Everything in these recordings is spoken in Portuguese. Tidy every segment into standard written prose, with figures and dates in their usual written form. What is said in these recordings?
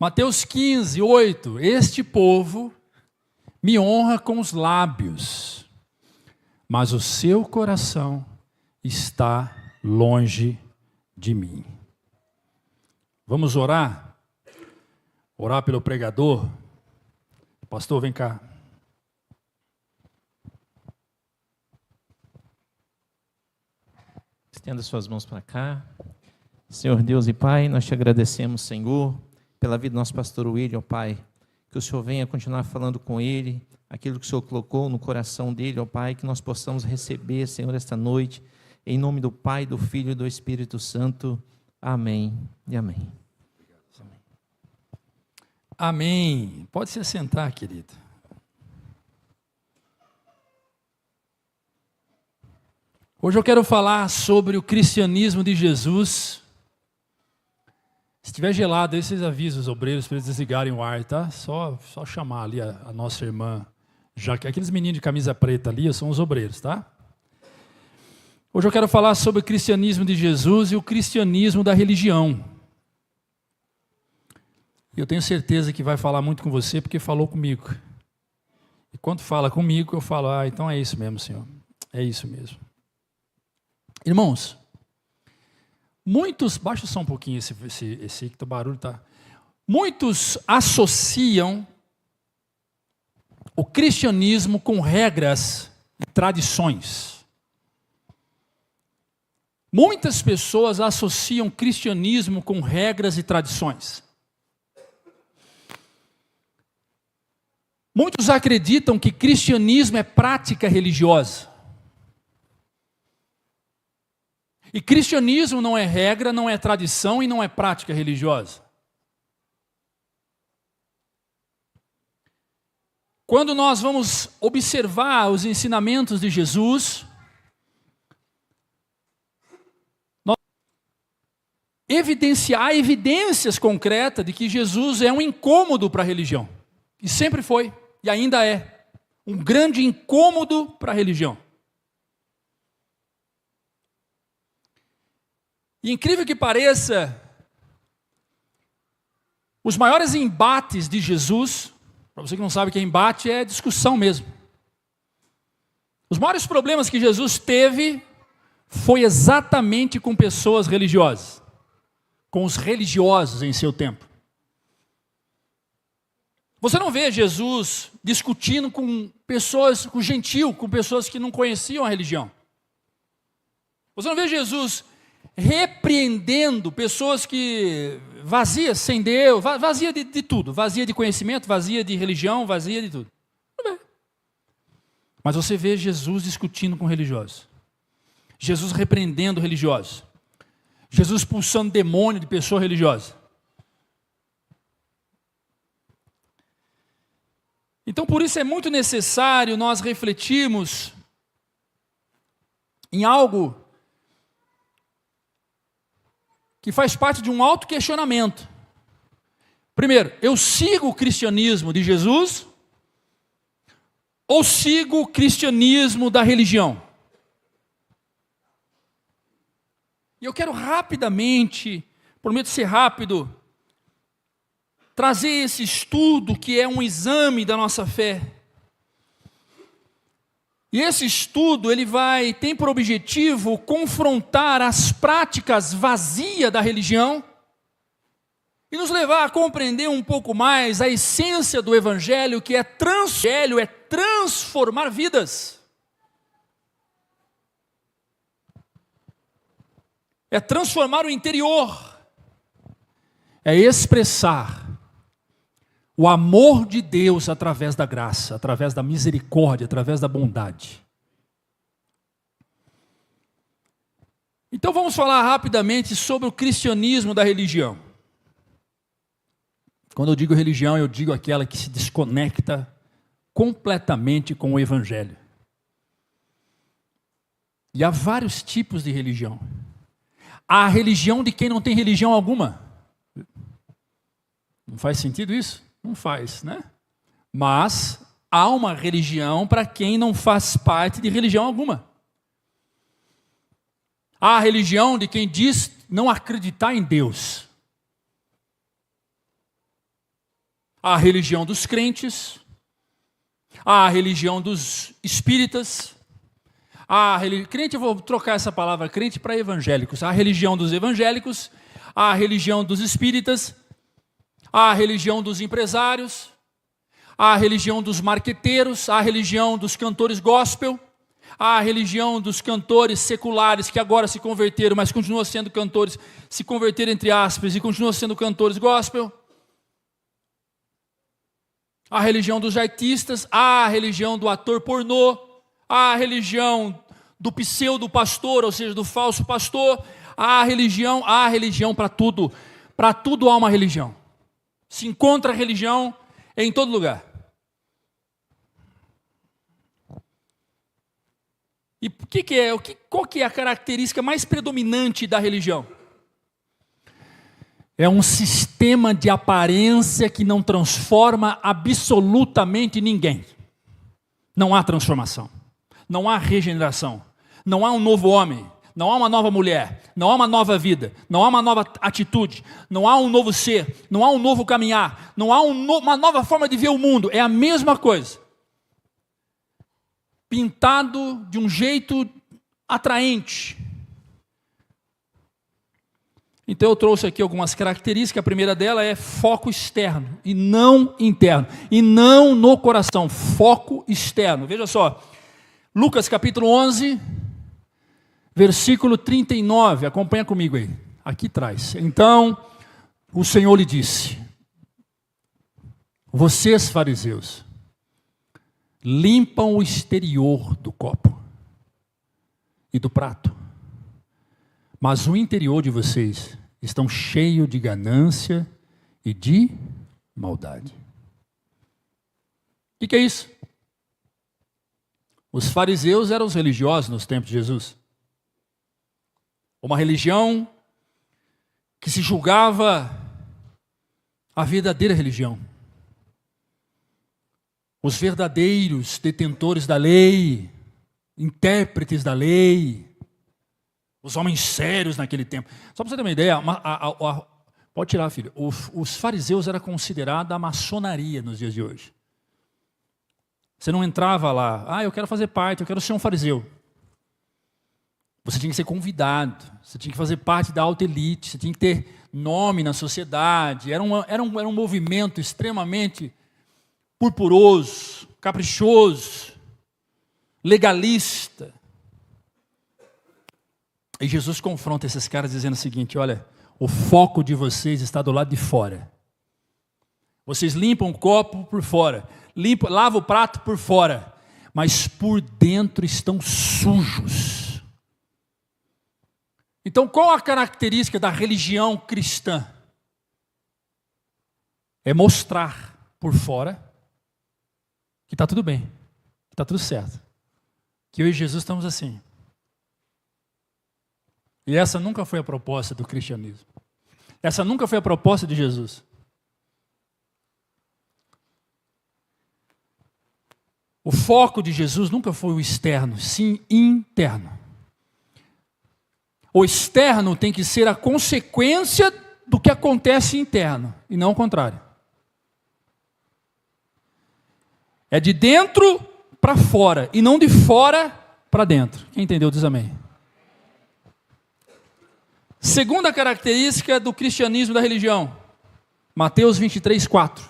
Mateus 15, 8. Este povo me honra com os lábios, mas o seu coração está longe de mim. Vamos orar? Orar pelo pregador? Pastor, vem cá. Estenda suas mãos para cá. Senhor Deus e Pai, nós te agradecemos, Senhor, pela vida do nosso pastor William, Pai. Que o Senhor venha continuar falando com ele, aquilo que o Senhor colocou no coração dele, ó Pai, que nós possamos receber, Senhor, esta noite, em nome do Pai, do Filho e do Espírito Santo. Amém e amém. Amém. Pode se assentar, querido. Hoje eu quero falar sobre o cristianismo de Jesus. Se estiver gelado, aí vocês avisam os obreiros para eles desligarem o ar, tá? Só chamar ali a nossa irmã, já que aqueles meninos de camisa preta ali são os obreiros, tá? Hoje eu quero falar sobre o cristianismo de Jesus e o cristianismo da religião. Eu tenho certeza que vai falar muito com você, porque falou comigo. E quando fala comigo, eu falo, então é isso mesmo, Senhor. É isso mesmo. Irmãos, muitos, baixa só um pouquinho esse que o barulho tá. Muitos associam o cristianismo com regras e tradições. Muitas pessoas associam o cristianismo com regras e tradições. Muitos acreditam que cristianismo é prática religiosa. E cristianismo não é regra, não é tradição e não é prática religiosa. Quando nós vamos observar os ensinamentos de Jesus, nós há evidências concretas de que Jesus é um incômodo para a religião. E sempre foi, e ainda é, um grande incômodo para a religião. E incrível que pareça, os maiores embates de Jesus, para você que não sabe o que é embate, é discussão mesmo. Os maiores problemas que Jesus teve foi exatamente com pessoas religiosas, com os religiosos em seu tempo. Você não vê Jesus discutindo com pessoas, com gentil, com pessoas que não conheciam a religião. Você não vê Jesus repreendendo pessoas que vazias, sem Deus, vazia de tudo, vazia de conhecimento, vazia de religião, vazia de tudo. Não vê. Mas você vê Jesus discutindo com religiosos, Jesus repreendendo religiosos, Jesus expulsando demônio de pessoa religiosa. Então, por isso é muito necessário nós refletirmos em algo que faz parte de um autoquestionamento. Primeiro, eu sigo o cristianismo de Jesus ou sigo o cristianismo da religião? E eu quero rapidamente, prometo ser rápido, trazer esse estudo que é um exame da nossa fé. E esse estudo, tem por objetivo confrontar as práticas vazias da religião e nos levar a compreender um pouco mais a essência do Evangelho, que é transformar vidas. É transformar o interior. É expressar o amor de Deus através da graça, através da misericórdia, através da bondade. Então vamos falar rapidamente sobre o cristianismo da religião. Quando eu digo religião, eu digo aquela que se desconecta completamente com o Evangelho. E há vários tipos de religião. Há a religião de quem não tem religião alguma. Não faz sentido isso? Não faz, né? Mas há uma religião para quem não faz parte de religião alguma. Há a religião de quem diz não acreditar em Deus. Há a religião dos crentes, há a religião dos espíritas, crente, eu vou trocar essa palavra crente para evangélicos. Há a religião dos evangélicos, há a religião dos espíritas, há a religião dos empresários, há a religião dos marqueteiros, há a religião dos cantores gospel, há a religião dos cantores seculares que agora se converteram, mas continuam sendo cantores, se converteram entre aspas, e continuam sendo cantores gospel. Há a religião dos artistas, há a religião do ator pornô, há a religião do pseudo-pastor, ou seja, do falso pastor, há a religião para tudo. Para tudo há uma religião. Se encontra religião em todo lugar. E qual que é a característica mais predominante da religião? É um sistema de aparência que não transforma absolutamente ninguém. Não há transformação, não há regeneração, não há um novo homem, não há uma nova mulher, não há uma nova vida, não há uma nova atitude, não há um novo ser, não há um novo caminhar, não há uma nova forma de ver o mundo. É a mesma coisa, pintado de um jeito atraente. Então eu trouxe aqui algumas características. A primeira dela é foco externo e não interno, e não no coração, foco externo. Veja só, Lucas capítulo 11, versículo 39, acompanha comigo aí, aqui atrás. Então o Senhor lhe disse: vocês fariseus limpam o exterior do copo e do prato, mas o interior de vocês estão cheio de ganância e de maldade. O que é isso? Os fariseus eram os religiosos nos tempos de Jesus. Uma religião que se julgava a verdadeira religião. Os verdadeiros detentores da lei, intérpretes da lei, os homens sérios naquele tempo. Só para você ter uma ideia, pode tirar, filho. Os fariseus eram considerados a maçonaria nos dias de hoje. Você não entrava lá, eu quero fazer parte, eu quero ser um fariseu. Você tinha que ser convidado, você tinha que fazer parte da alta elite, você tinha que ter nome na sociedade. Era um movimento extremamente purpuroso, caprichoso, legalista. E Jesus confronta esses caras dizendo o seguinte: olha, o foco de vocês está do lado de fora. Vocês limpam o copo por fora, lavam o prato por fora, mas por dentro estão sujos. Então, qual a característica da religião cristã? É mostrar por fora que está tudo bem, que está tudo certo, que eu e Jesus estamos assim. E essa nunca foi a proposta do cristianismo. Essa nunca foi a proposta de Jesus. O foco de Jesus nunca foi o externo, sim interno. O externo tem que ser a consequência do que acontece interno, e não o contrário. É de dentro para fora, e não de fora para dentro. Quem entendeu diz amém. Segunda característica do cristianismo da religião, Mateus 23, 4.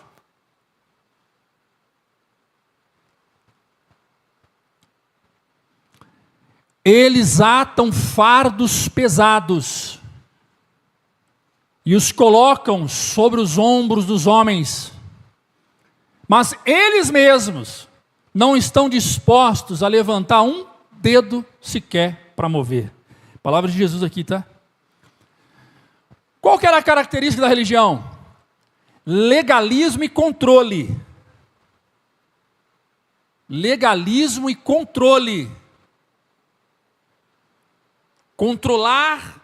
Eles atam fardos pesados e os colocam sobre os ombros dos homens, mas eles mesmos não estão dispostos a levantar um dedo sequer para mover. Palavra de Jesus aqui, tá? Qual que era a característica da religião? Legalismo e controle. Legalismo e controle. Controlar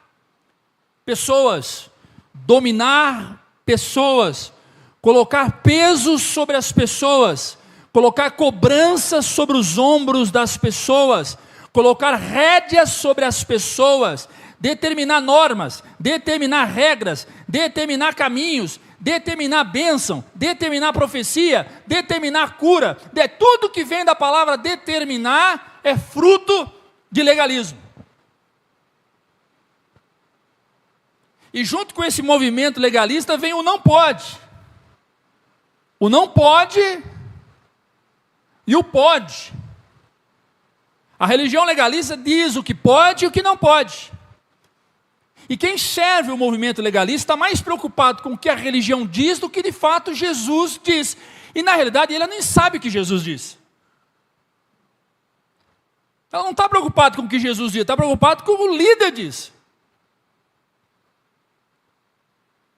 pessoas, dominar pessoas, colocar pesos sobre as pessoas, colocar cobranças sobre os ombros das pessoas, colocar rédeas sobre as pessoas, determinar normas, determinar regras, determinar caminhos, determinar bênção, determinar profecia, determinar cura. Tudo que vem da palavra determinar é fruto de legalismo. E junto com esse movimento legalista vem o não pode. O não pode e o pode. A religião legalista diz o que pode e o que não pode. E quem serve o movimento legalista está mais preocupado com o que a religião diz do que de fato Jesus diz. E na realidade ele nem sabe o que Jesus diz. Ela não está preocupada com o que Jesus diz, está preocupado com o que o líder diz.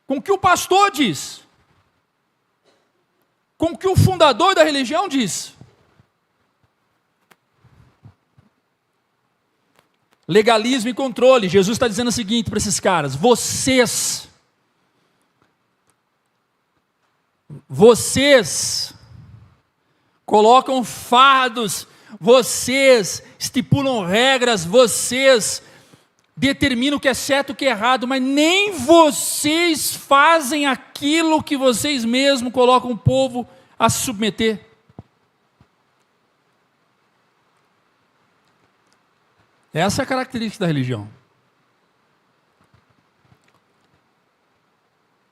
Com o que o pastor diz. Com o que o fundador da religião diz. Legalismo e controle. Jesus está dizendo o seguinte para esses caras: vocês colocam fardos, vocês estipulam regras, vocês determinam o que é certo e o que é errado, mas nem vocês fazem aquilo que vocês mesmos colocam o povo a se submeter. Essa é a característica da religião.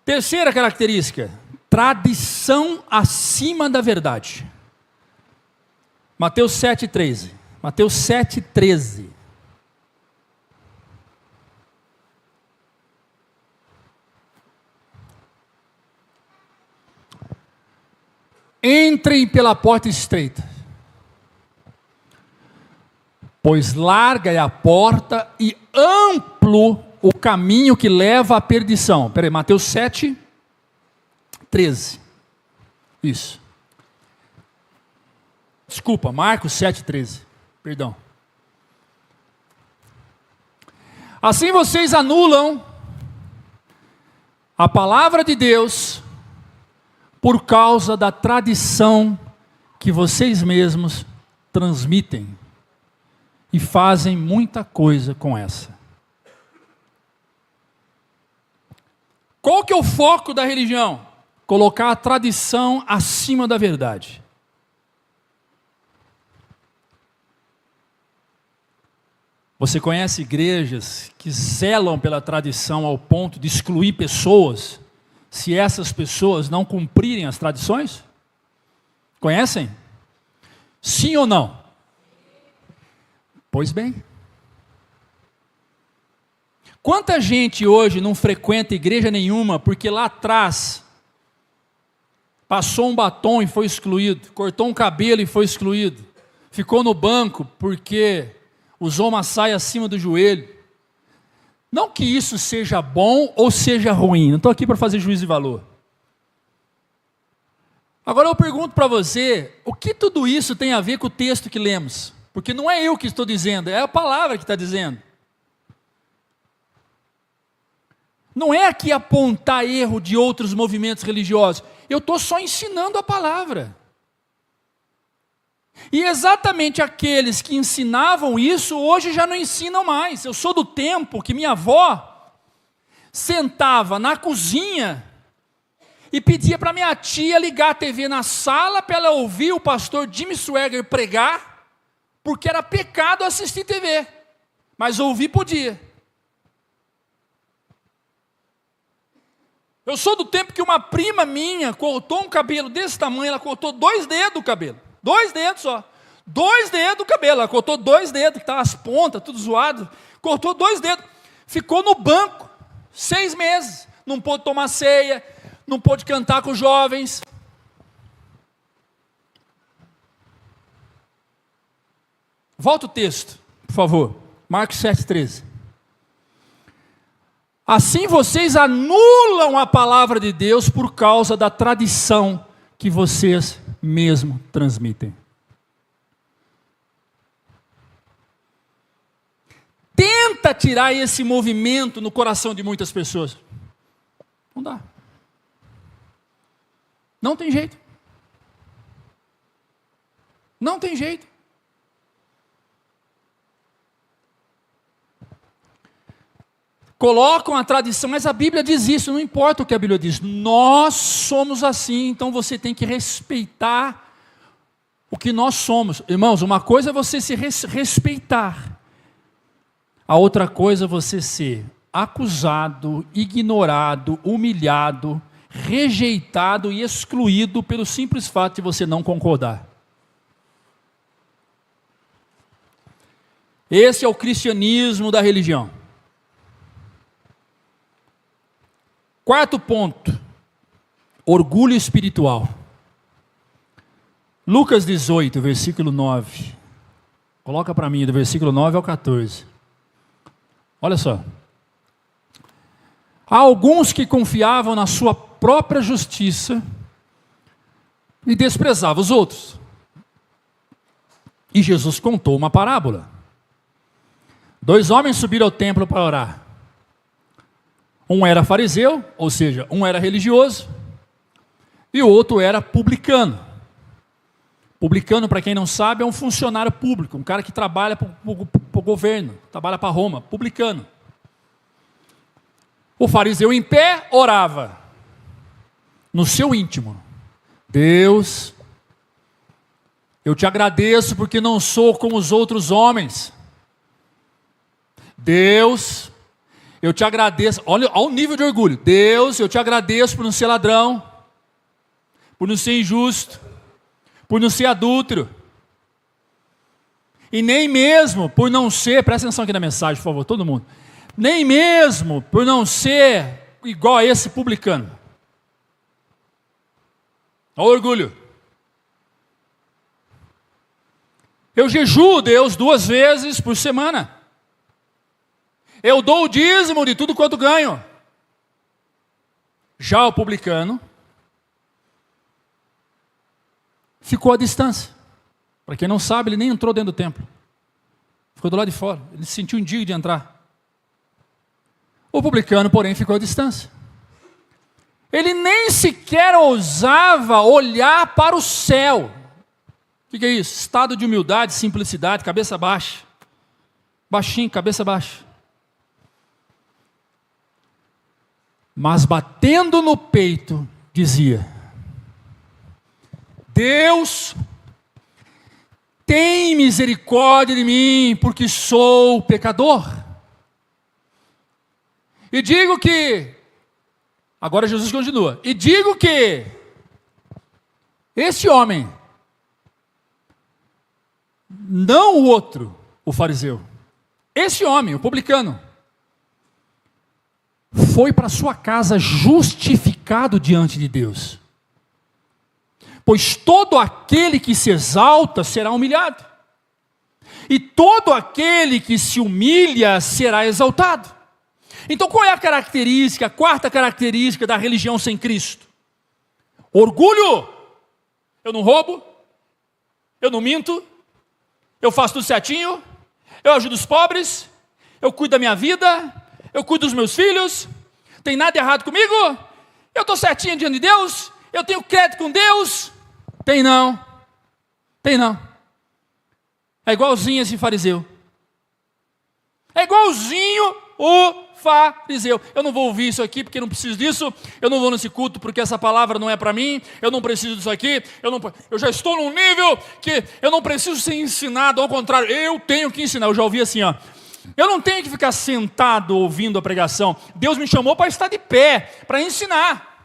Terceira característica: tradição acima da verdade. Mateus 7,13. Mateus 7,13. Entrem pela porta estreita, pois larga é a porta e amplo o caminho que leva à perdição. Espera aí, Mateus 7,13. Isso. Desculpa, Marcos 7,13. Perdão. Assim vocês anulam a palavra de Deus por causa da tradição que vocês mesmos transmitem e fazem muita coisa com essa. Qual que é o foco da religião? Colocar a tradição acima da verdade. Você conhece igrejas que zelam pela tradição ao ponto de excluir pessoas se essas pessoas não cumprirem as tradições? Conhecem? Sim ou não? Pois bem. Quanta gente hoje não frequenta igreja nenhuma porque lá atrás passou um batom e foi excluído, cortou um cabelo e foi excluído, ficou no banco porque usou uma saia acima do joelho. Não que isso seja bom ou seja ruim, não estou aqui para fazer juízo de valor. Agora eu pergunto para você, o que tudo isso tem a ver com o texto que lemos? Porque não é eu que estou dizendo, é a palavra que está dizendo. Não é aqui apontar erro de outros movimentos religiosos, eu estou só ensinando a palavra. E exatamente aqueles que ensinavam isso, hoje já não ensinam mais. Eu sou do tempo que minha avó sentava na cozinha e pedia para minha tia ligar a TV na sala para ela ouvir o pastor Jimmy Swaggart pregar, porque era pecado assistir TV, mas ouvir podia. Eu sou do tempo que uma prima minha cortou um cabelo desse tamanho, ela cortou 2 dedos do cabelo. 2 dedos só. 2 dedos do cabelo. Ela cortou 2 dedos, que estavam as pontas, tudo zoado. Cortou 2 dedos. Ficou no banco 6 meses. Não pôde tomar ceia, não pôde cantar com os jovens. Volta o texto, por favor. Marcos 7,13. Assim vocês anulam a palavra de Deus por causa da tradição que vocês mesmo transmitem. Tenta tirar esse movimento no coração de muitas pessoas. Não dá. Não tem jeito. Não tem jeito. colocam a tradição, mas a Bíblia diz isso, não importa o que a Bíblia diz, nós somos assim, então você tem que respeitar o que nós somos. Irmãos, uma coisa é você se respeitar, a outra coisa é você ser acusado, ignorado, humilhado, rejeitado e excluído pelo simples fato de você não concordar. Esse é o cristianismo da religião. Quarto ponto, orgulho espiritual. Lucas 18, versículo 9. Coloca para mim, do versículo 9 ao 14. Olha só. Há alguns que confiavam na sua própria justiça e desprezavam os outros. E Jesus contou uma parábola. 2 homens subiram ao templo para orar. Um era fariseu, ou seja, um era religioso, e o outro era publicano. Publicano, para quem não sabe, é um funcionário público, um cara que trabalha para o governo, trabalha para Roma, publicano. O fariseu em pé orava, no seu íntimo: Deus, eu te agradeço porque não sou como os outros homens. Deus, eu te agradeço, olha o nível de orgulho. Deus, eu te agradeço por não ser ladrão, por não ser injusto, por não ser adúltero, e nem mesmo por não ser, presta atenção aqui na mensagem, por favor, todo mundo, nem mesmo por não ser igual a esse publicano. Olha o orgulho. Eu jejuo, Deus, 2 vezes por semana. Eu dou o dízimo de tudo quanto ganho. Já o publicano ficou à distância. Para quem não sabe, ele nem entrou dentro do templo. Ficou do lado de fora. Ele se sentiu indigno de entrar. O publicano, porém, ficou à distância. Ele nem sequer ousava olhar para o céu. O que é isso? Estado de humildade, simplicidade, cabeça baixa. Baixinho, cabeça baixa. Mas batendo no peito, dizia: Deus, tem misericórdia de mim, porque sou pecador. E digo que, agora Jesus continua, e digo que esse homem, não o outro, o fariseu, esse homem, o publicano, foi para sua casa justificado diante de Deus. Pois todo aquele que se exalta será humilhado, e todo aquele que se humilha será exaltado. Então qual é a característica, a quarta característica da religião sem Cristo? Orgulho. Eu não roubo, eu não minto, eu faço tudo certinho, eu ajudo os pobres, eu cuido da minha vida, eu cuido dos meus filhos, tem nada errado comigo, eu estou certinho diante de Deus, eu tenho crédito com Deus. Tem não, tem não. É igualzinho esse fariseu. É igualzinho o fariseu. Eu não vou ouvir isso aqui porque não preciso disso, eu não vou nesse culto porque essa palavra não é para mim, eu não preciso disso aqui, eu já estou num nível que eu não preciso ser ensinado, ao contrário, eu tenho que ensinar. Eu já ouvi assim, ó, eu não tenho que ficar sentado ouvindo a pregação, Deus me chamou para estar de pé, para ensinar.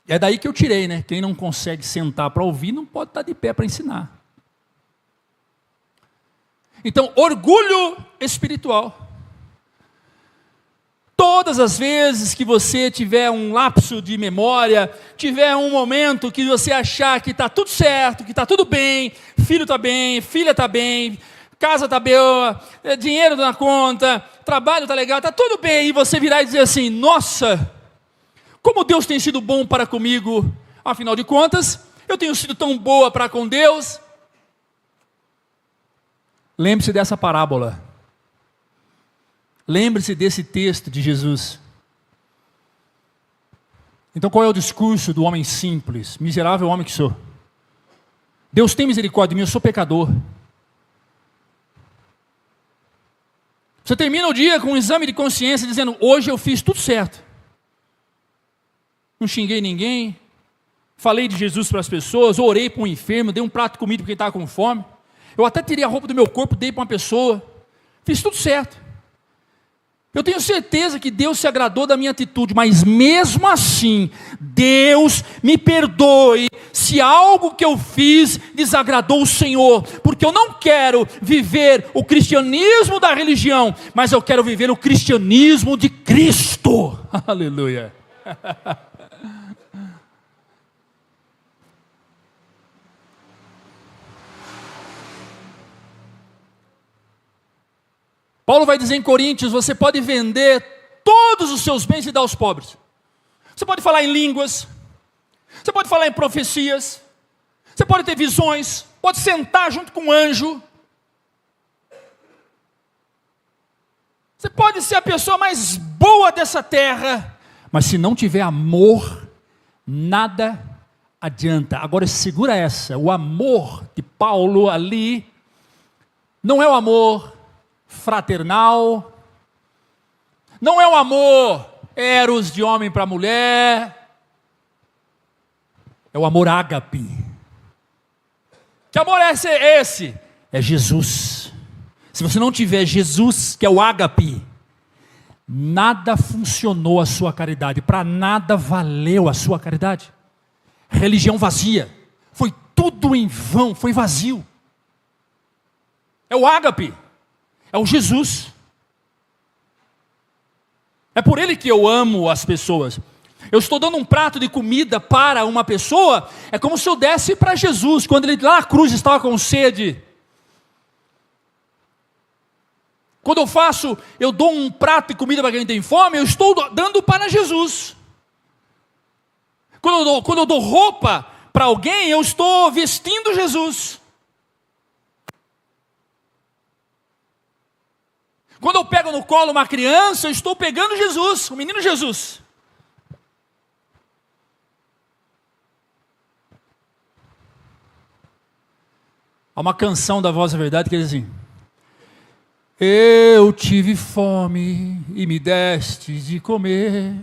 É daí que eu tirei, né? Quem não consegue sentar para ouvir, não pode estar de pé para ensinar. Então, orgulho espiritual. Todas as vezes que você tiver um lapso de memória, tiver um momento que você achar que está tudo certo, que está tudo bem, filho está bem, filha está bem, casa está boa, dinheiro na conta, trabalho está legal, está tudo bem, e você virar e dizer assim: nossa, como Deus tem sido bom para comigo, afinal de contas, eu tenho sido tão boa para com Deus. Lembre-se dessa parábola. Lembre-se desse texto de Jesus. Então qual é o discurso do homem simples, miserável homem que sou? Deus tem misericórdia de mim, eu sou pecador. Você termina o dia com um exame de consciência dizendo: hoje eu fiz tudo certo. Não xinguei ninguém, falei de Jesus para as pessoas, orei para um enfermo, dei um prato de comida para quem estava com fome. Eu até tirei a roupa do meu corpo, dei para uma pessoa. Fiz tudo certo. Eu tenho certeza que Deus se agradou da minha atitude, mas mesmo assim, Deus me perdoe se algo que eu fiz desagradou o Senhor, porque eu não quero viver o cristianismo da religião, mas eu quero viver o cristianismo de Cristo. Aleluia. Paulo vai dizer em Coríntios: você pode vender todos os seus bens e dar aos pobres. Você pode falar em línguas, você pode falar em profecias, você pode ter visões, pode sentar junto com um anjo. Você pode ser a pessoa mais boa dessa terra, mas se não tiver amor, nada adianta. Agora segura essa, o amor de Paulo ali não é o amor fraternal, não é o amor eros de homem para mulher, é o amor ágape. Que amor é esse? É Jesus. Se você não tiver Jesus, que é o ágape, nada funcionou a sua caridade, para nada valeu a sua caridade. Religião vazia, foi tudo em vão, foi vazio. É o ágape. É o Jesus. É por ele que eu amo as pessoas. Eu estou dando um prato de comida para uma pessoa, é como se eu desse para Jesus, quando ele lá na cruz estava com sede. Quando eu dou um prato de comida para quem tem fome, eu estou dando para Jesus. Quando eu dou roupa para alguém, eu estou vestindo Jesus. Quando eu pego no colo uma criança, eu estou pegando Jesus, o menino Jesus. Há uma canção da Voz da Verdade que diz assim: eu tive fome e me deste de comer,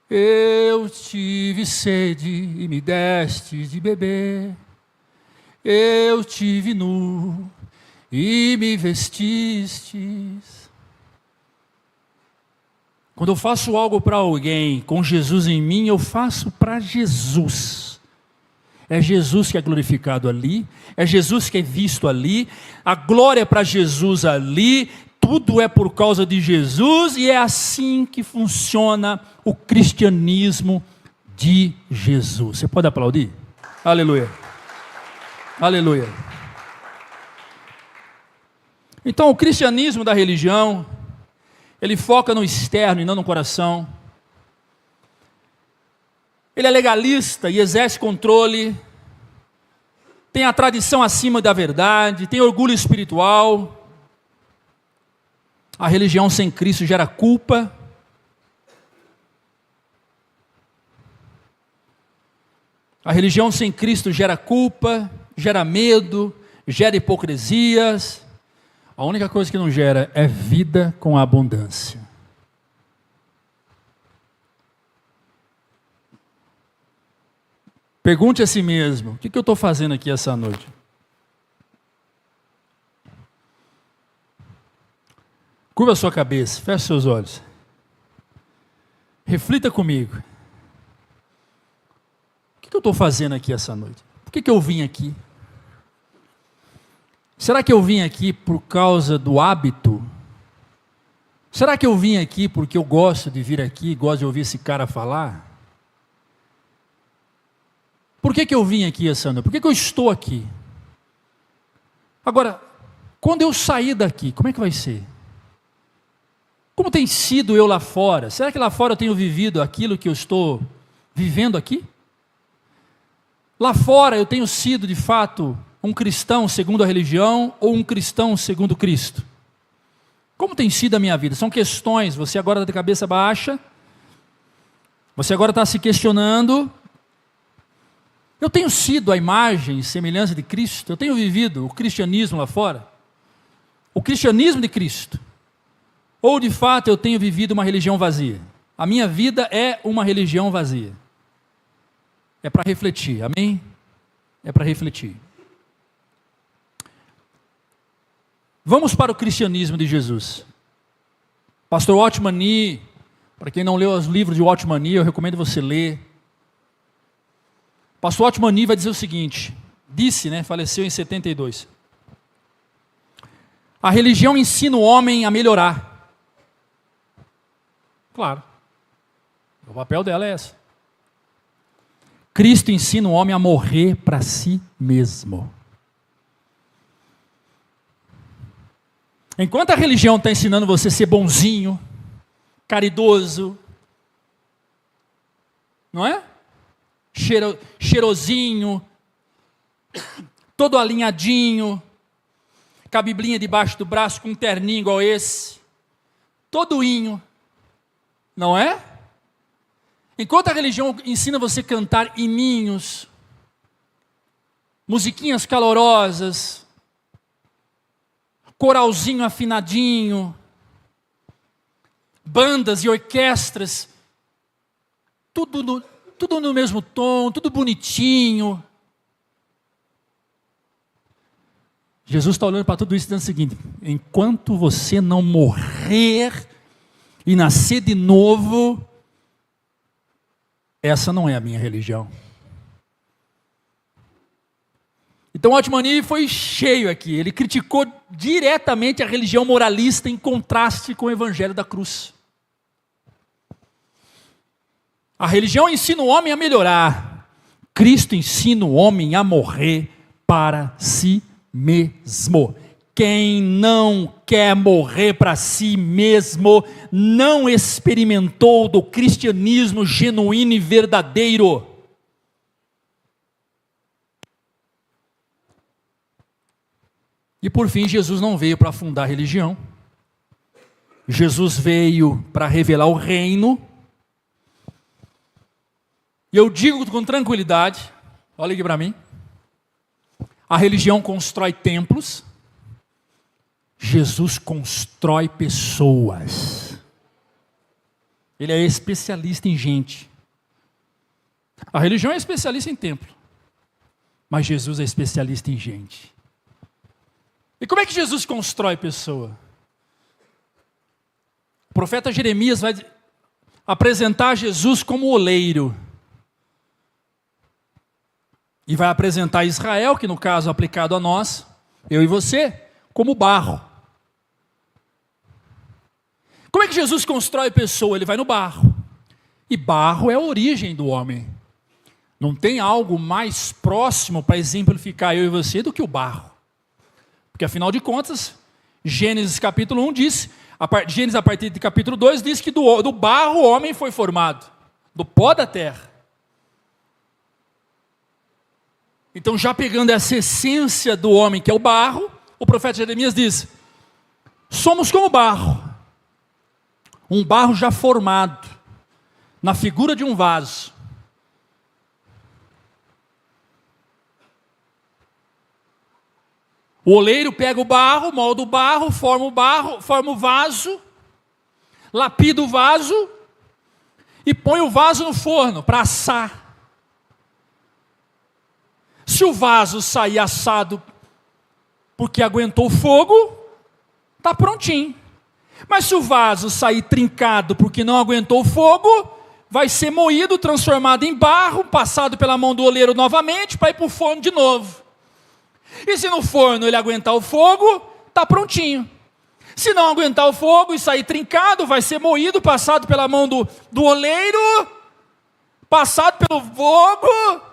eu tive sede e me deste de beber, eu tive nu e me vestistes. Quando eu faço algo para alguém com Jesus em mim, eu faço para Jesus. É Jesus que é glorificado ali, é Jesus que é visto ali, a glória é para Jesus ali, tudo é por causa de Jesus, e é assim que funciona o cristianismo de Jesus. Você pode aplaudir? Aleluia. Aleluia. Então, o cristianismo da religião, ele foca no externo e não no coração. Ele é legalista e exerce controle. Tem a tradição acima da verdade, tem orgulho espiritual. A religião sem Cristo gera culpa. A religião sem Cristo gera culpa, gera medo, gera hipocrisias. A única coisa que não gera é vida com abundância. Pergunte a si mesmo: o que eu estou fazendo aqui essa noite? Curva a sua cabeça, feche seus olhos. Reflita comigo. O que eu estou fazendo aqui essa noite? Por que eu vim aqui? Será que eu vim aqui por causa do hábito? Será que eu vim aqui porque eu gosto de vir aqui, gosto de ouvir esse cara falar? Por que eu vim aqui essa noite? Por que eu estou aqui? Agora, quando eu sair daqui, como é que vai ser? Como tem sido eu lá fora? Será que lá fora eu tenho vivido aquilo que eu estou vivendo aqui? Lá fora eu tenho sido de fato um cristão segundo a religião ou um cristão segundo Cristo? Como tem sido a minha vida? São questões, você agora está de cabeça baixa, você agora está se questionando. Eu tenho sido a imagem e semelhança de Cristo? Eu tenho vivido o cristianismo lá fora? O cristianismo de Cristo? Ou de fato eu tenho vivido uma religião vazia? A minha vida é uma religião vazia. É para refletir, amém? É para refletir. Vamos para o cristianismo de Jesus. Pastor Watchman Nee, para quem não leu os livros de Watchman Nee, eu recomendo você ler. Pastor Watchman Nee vai dizer o seguinte, faleceu em 72. A religião ensina o homem a melhorar. Claro, o papel dela é esse. Cristo ensina o homem a morrer para si mesmo. Enquanto a religião está ensinando você a ser bonzinho, caridoso, não é? Cheirosinho, todo alinhadinho, com a biblinha debaixo do braço, com um terninho igual esse, todoinho, não é? Enquanto a religião ensina você a cantar hininhos, musiquinhas calorosas, coralzinho afinadinho, bandas e orquestras, tudo no mesmo tom, tudo bonitinho. Jesus está olhando para tudo isso e dizendo o seguinte: enquanto você não morrer e nascer de novo, essa não é a minha religião. Então o Watchman Nee foi cheio aqui, ele criticou diretamente a religião moralista em contraste com o evangelho da cruz. A religião ensina o homem a melhorar, Cristo ensina o homem a morrer para si mesmo. Quem não quer morrer para si mesmo, não experimentou do cristianismo genuíno e verdadeiro. E por fim, Jesus não veio para fundar a religião. Jesus veio para revelar o reino. E eu digo com tranquilidade, olha aqui para mim, a religião constrói templos, Jesus constrói pessoas. Ele é especialista em gente. A religião é especialista em templo, mas Jesus é especialista em gente. E como é que Jesus constrói pessoa? O profeta Jeremias vai apresentar Jesus como oleiro. E vai apresentar Israel, que no caso aplicado a nós, eu e você, como barro. Como é que Jesus constrói pessoa? Ele vai no barro. E barro é a origem do homem. Não tem algo mais próximo para exemplificar eu e você do que o barro. Porque afinal de contas, Gênesis capítulo 1 diz, Gênesis a partir de capítulo 2 diz que do barro o homem foi formado, do pó da terra. Então já pegando essa essência do homem que é o barro, o profeta Jeremias diz, somos como barro, um barro já formado, na figura de um vaso. O oleiro pega o barro, molda o barro, forma o vaso, lapida o vaso e põe o vaso no forno para assar. Se o vaso sair assado porque aguentou o fogo, está prontinho. Mas se o vaso sair trincado porque não aguentou o fogo, vai ser moído, transformado em barro, passado pela mão do oleiro novamente para ir para o forno de novo. E se no forno ele aguentar o fogo, está prontinho. Se não aguentar o fogo e sair trincado, vai ser moído, passado pela mão do oleiro, passado pelo fogo.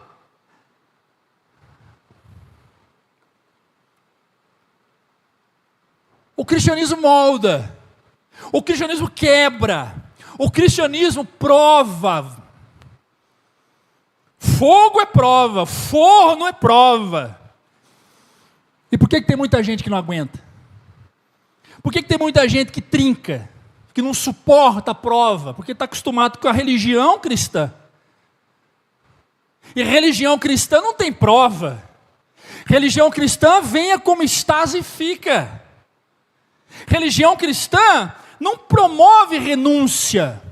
O cristianismo molda, o cristianismo quebra, o cristianismo prova. Fogo é prova, forno é prova. E por que tem muita gente que não aguenta? Por que tem muita gente que trinca, que não suporta a prova? Porque está acostumado com a religião cristã. E religião cristã não tem prova. Religião cristã venha como estás e fica. Religião cristã não promove renúncia.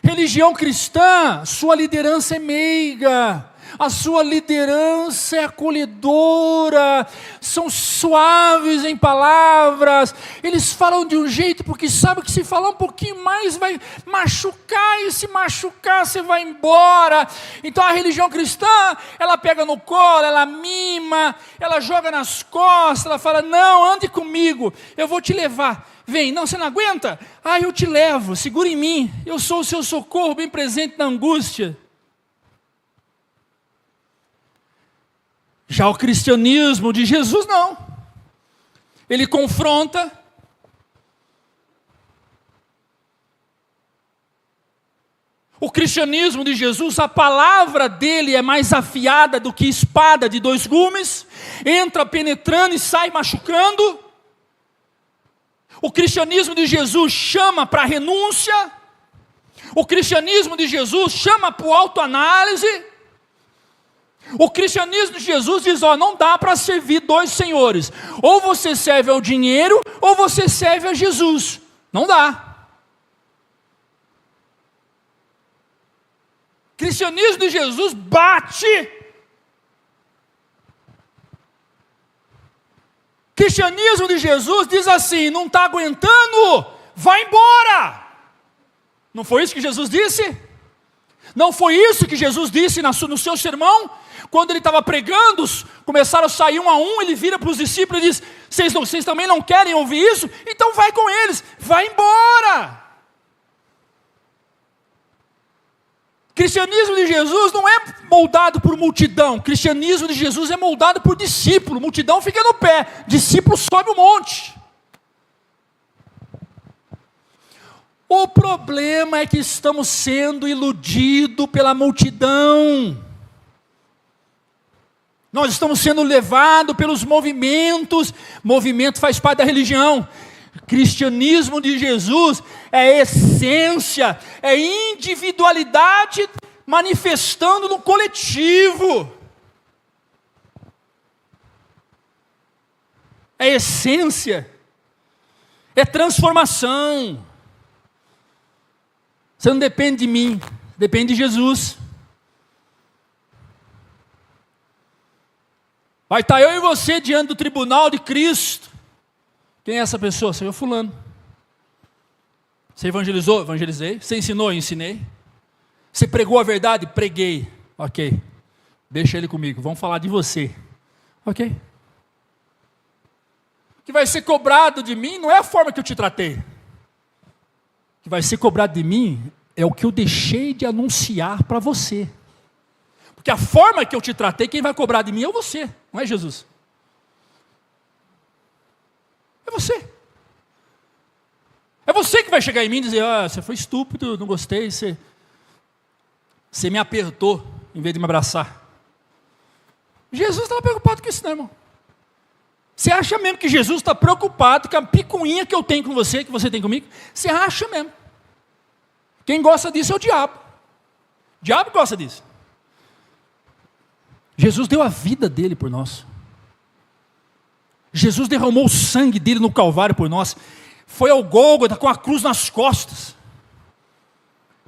Religião cristã, sua liderança é meiga, a sua liderança é acolhedora, são suaves em palavras, eles falam de um jeito porque sabem que se falar um pouquinho mais vai machucar, e se machucar você vai embora. Então a religião cristã, ela pega no colo, ela mima, ela joga nas costas, ela fala, não, ande comigo, eu vou te levar. Vem, não, você não aguenta? Ah, eu te levo, segura em mim, eu sou o seu socorro bem presente na angústia. Já o cristianismo de Jesus não. Ele confronta. O cristianismo de Jesus, a palavra dele é mais afiada do que espada de dois gumes, entra penetrando e sai machucando. O cristianismo de Jesus chama para a renúncia. O cristianismo de Jesus chama para a autoanálise. O cristianismo de Jesus diz, não dá para servir dois senhores. Ou você serve ao dinheiro, ou você serve a Jesus. Não dá. O cristianismo de Jesus bate. O cristianismo de Jesus diz assim, não está aguentando, vai embora. Não foi isso que Jesus disse? Não foi isso que Jesus disse no seu sermão? Quando ele estava pregando, começaram a sair um a um, ele vira para os discípulos e diz, vocês também não querem ouvir isso? Então vai com eles, vai embora. Cristianismo de Jesus não é moldado por multidão, cristianismo de Jesus é moldado por discípulo, multidão fica no pé, discípulo sobe o monte. O problema é que estamos sendo iludidos pela multidão. Nós estamos sendo levados pelos movimentos, movimento faz parte da religião. Cristianismo de Jesus é essência, é individualidade manifestando no coletivo. É essência, é transformação. Você não depende de mim, depende de Jesus. Vai estar eu e você diante do tribunal de Cristo. Quem é essa pessoa? Senhor fulano. Você evangelizou? Evangelizei. Você ensinou? Ensinei. Você pregou a verdade? Preguei. Ok. Deixa ele comigo. Vamos falar de você. Ok. O que vai ser cobrado de mim não é a forma que eu te tratei. O que vai ser cobrado de mim é o que eu deixei de anunciar para você. Porque a forma que eu te tratei, quem vai cobrar de mim é você, não é Jesus. É você. É você que vai chegar em mim e dizer, você foi estúpido, não gostei, você me apertou em vez de me abraçar. Jesus estava preocupado com isso, não, irmão. Você acha mesmo que Jesus está preocupado com a picuinha que eu tenho com você, que você tem comigo? Você acha mesmo. Quem gosta disso é o diabo. O diabo gosta disso. Jesus deu a vida dele por nós. Jesus derramou o sangue dele no Calvário por nós. Foi ao Gólgota com a cruz nas costas.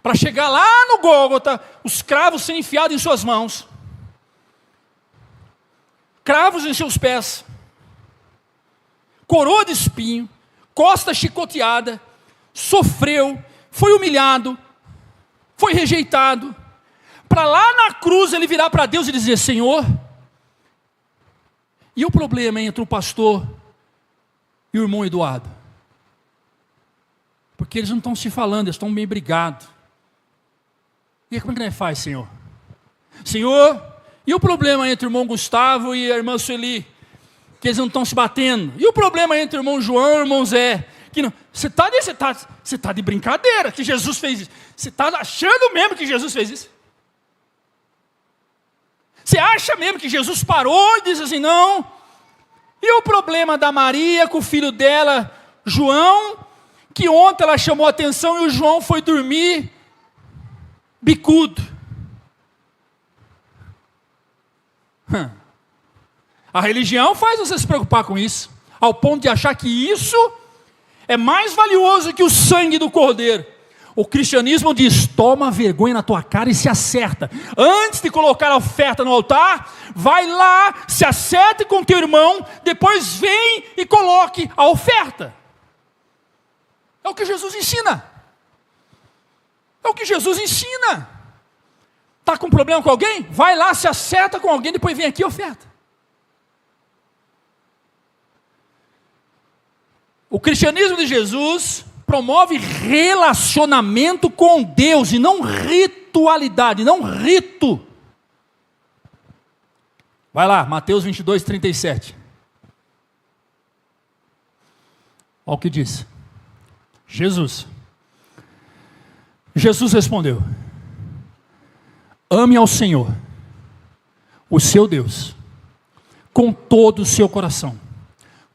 Para chegar lá no Gólgota, os cravos serem enfiados em suas mãos. Cravos em seus pés. Coroa de espinho. Costa chicoteada. Sofreu. Foi humilhado. Foi rejeitado. Para lá na cruz ele virar para Deus e dizer, Senhor, e o problema entre o pastor e o irmão Eduardo? Porque eles não estão se falando, eles estão meio brigados. E aí, como é que ele faz, Senhor? Senhor, e o problema entre o irmão Gustavo e a irmã Sueli? Que eles não estão se batendo. E o problema entre o irmão João e o irmão Zé? Que não, você está de brincadeira que Jesus fez isso. Você está achando mesmo que Jesus fez isso? Você acha mesmo que Jesus parou e disse assim, não? E o problema da Maria com o filho dela, João, que ontem ela chamou a atenção e o João foi dormir bicudo. A religião faz você se preocupar com isso, ao ponto de achar que isso é mais valioso que o sangue do cordeiro. O cristianismo diz: toma vergonha na tua cara e se acerta. Antes de colocar a oferta no altar, vai lá, se acerte com teu irmão, depois vem e coloque a oferta. É o que Jesus ensina. É o que Jesus ensina. Está com problema com alguém? Vai lá, se acerta com alguém, depois vem aqui e oferta. O cristianismo de Jesus promove relacionamento com Deus e não ritualidade, não rito. Vai lá, Mateus 22, 37. Olha o que diz. Jesus respondeu: ame ao Senhor, o seu Deus, com todo o seu coração,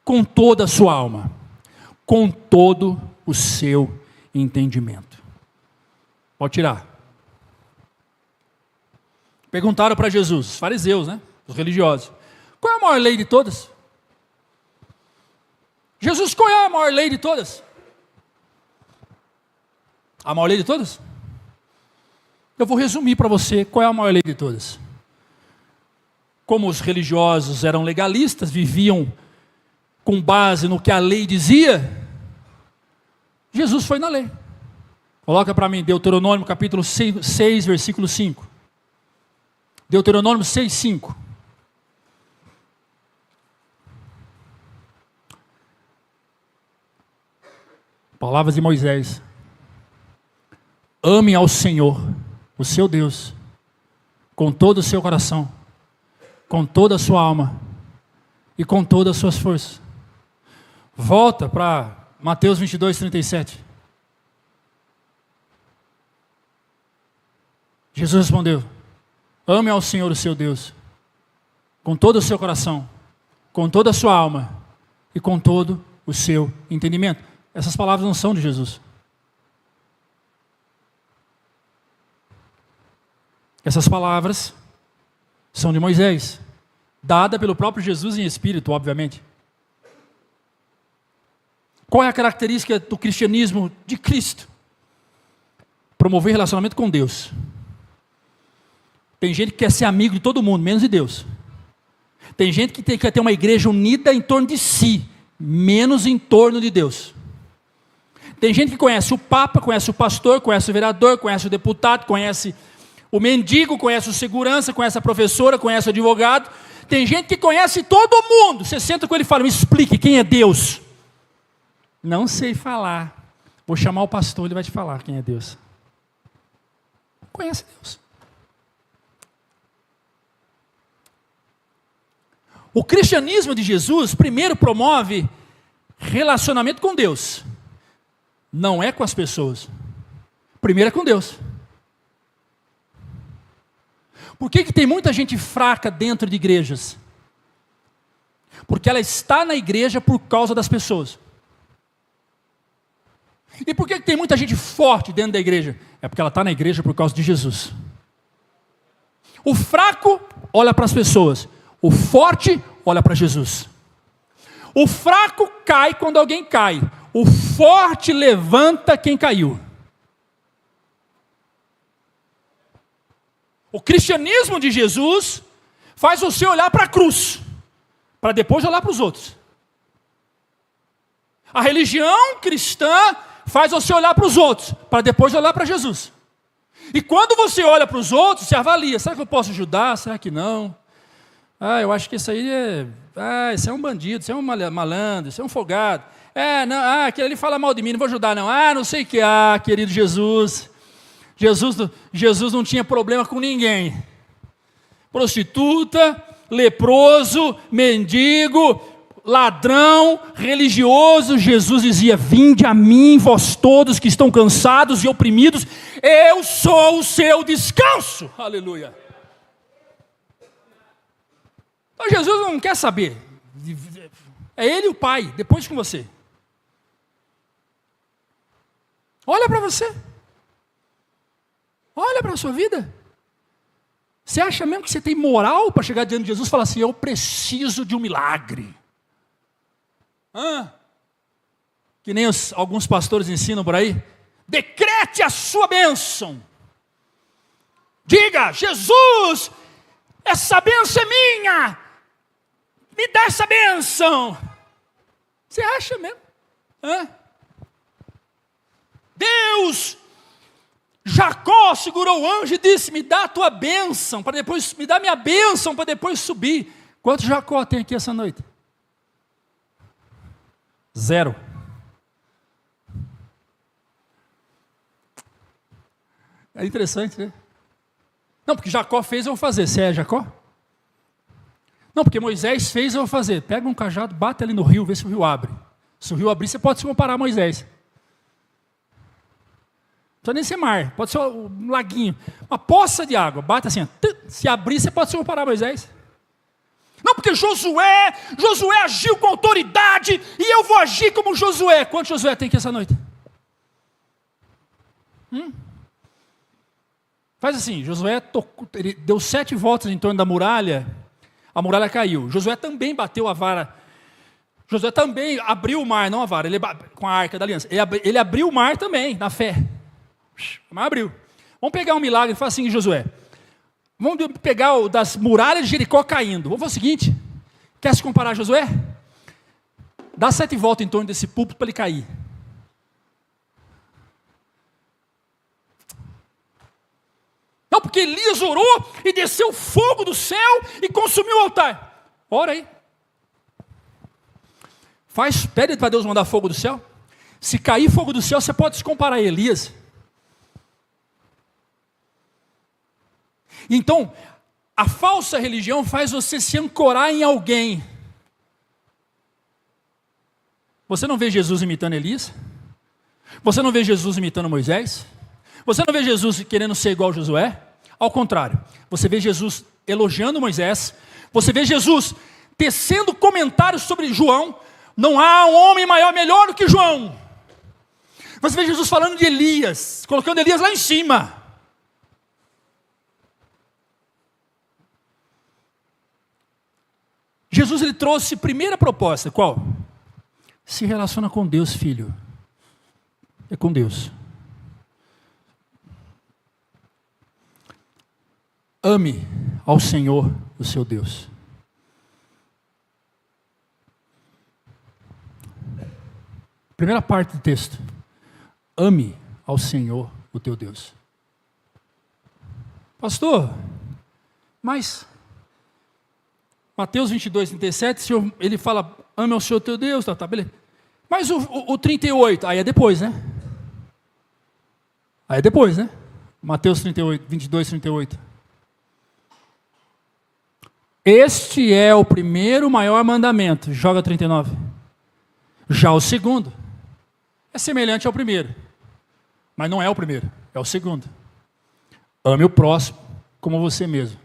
com toda a sua alma, com todo o seu entendimento. Pode tirar. Perguntaram para Jesus, os fariseus, né? Os religiosos: qual é a maior lei de todas? Jesus, qual é a maior lei de todas? A maior lei de todas? Eu vou resumir para você qual é a maior lei de todas. Como os religiosos eram legalistas, viviam com base no que a lei dizia, Jesus foi na lei. Coloca para mim Deuteronômio capítulo 6, versículo 5. Deuteronômio 6, 5. Palavras de Moisés: ame ao Senhor, o seu Deus, com todo o seu coração, com toda a sua alma e com todas as suas forças. Volta para Mateus 22, 37. Jesus respondeu: ame ao Senhor, o seu Deus, com todo o seu coração, com toda a sua alma e com todo o seu entendimento. Essas palavras não são de Jesus. Essas palavras são de Moisés, dada pelo próprio Jesus em espírito, obviamente. Qual é a característica do cristianismo de Cristo? Promover relacionamento com Deus. Tem gente que quer ser amigo de todo mundo, menos de Deus. Tem gente que quer ter uma igreja unida em torno de si, menos em torno de Deus. Tem gente que conhece o Papa, conhece o pastor, conhece o vereador, conhece o deputado, conhece o mendigo, conhece o segurança, conhece a professora, conhece o advogado. Tem gente que conhece todo mundo. Você senta com ele e fala: me explique, quem é Deus? Não sei falar. Vou chamar o pastor, ele vai te falar quem é Deus. Conhece Deus. O cristianismo de Jesus primeiro promove relacionamento com Deus. Não é com as pessoas. Primeiro é com Deus. Por que tem muita gente fraca dentro de igrejas? Porque ela está na igreja por causa das pessoas. E por que tem muita gente forte dentro da igreja? É porque ela está na igreja por causa de Jesus. O fraco olha para as pessoas. O forte olha para Jesus. O fraco cai quando alguém cai. O forte levanta quem caiu. O cristianismo de Jesus faz você olhar para a cruz, para depois olhar para os outros. A religião cristã faz você olhar para os outros, para depois olhar para Jesus. E quando você olha para os outros, você avalia: será que eu posso ajudar? Será que não? Eu acho que isso aí isso é um bandido, isso é um malandro, isso é um folgado. Não, aquele ali fala mal de mim, não vou ajudar não. Não sei o que. Querido Jesus não tinha problema com ninguém. Prostituta, leproso, mendigo, ladrão, religioso. Jesus dizia: vinde a mim, vós todos que estão cansados e oprimidos, eu sou o seu descanso. Aleluia. Então Jesus não quer saber. É Ele e o Pai, depois com você. Olha para você. Olha para a sua vida. Você acha mesmo que você tem moral para chegar diante de Jesus e falar assim: eu preciso de um milagre? que nem alguns pastores ensinam por aí. Decrete a sua bênção. Diga: Jesus, essa bênção é minha. Me dá essa bênção. Você acha mesmo? Hã? Deus, Jacó segurou o anjo e disse: me dá a tua bênção, para depois, me dá minha bênção para depois subir. Quantos Jacó tem aqui essa noite? 0. É interessante, né? Não, porque Jacó fez, eu vou fazer. Você é Jacó? Não, porque Moisés fez, eu vou fazer. Pega um cajado, bate ali no rio, vê se o rio abre. Se o rio abrir, você pode se comparar a Moisés. Não precisa nem ser mar, pode ser um laguinho. Uma poça de água, bate assim. Se abrir, você pode se comparar a Moisés. Não, porque Josué agiu com autoridade e eu vou agir como Josué. Quantos Josué tem aqui essa noite? Faz assim, Josué ele deu 7 voltas em torno da muralha, a muralha caiu. Josué também bateu a vara. Josué também abriu o mar, não a vara, com a arca da aliança. Ele abriu o mar também, na fé. Mas abriu. Vamos pegar um milagre e falar assim, Josué. Vamos pegar o das muralhas de Jericó caindo. Vamos fazer o seguinte: quer se comparar a Josué? Dá 7 voltas em torno desse púlpito para ele cair. Não, porque Elias orou e desceu fogo do céu e consumiu o altar. Ora aí. Pede para Deus mandar fogo do céu. Se cair fogo do céu, você pode se comparar a Elias. Então, a falsa religião faz você se ancorar em alguém. Você não vê Jesus imitando Elias? Você não vê Jesus imitando Moisés? Você não vê Jesus querendo ser igual a Josué? Ao contrário, você vê Jesus elogiando Moisés, você vê Jesus tecendo comentários sobre João. Não há um homem maior, melhor do que João. Você vê Jesus falando de Elias, colocando Elias lá em cima. Jesus, ele trouxe primeira proposta, qual? Se relaciona com Deus, filho. É com Deus. Ame ao Senhor, o seu Deus. Primeira parte do texto. Ame ao Senhor, o teu Deus. Pastor, mas Mateus 22, 37, ele fala, ame ao Senhor teu Deus, tá, beleza. Mas o 38, aí é depois, né? Aí é depois, né? Mateus 38, 22, 38. Este é o primeiro maior mandamento, joga 39. Já o segundo é semelhante ao primeiro, mas não é o primeiro, é o segundo. Ame o próximo como você mesmo.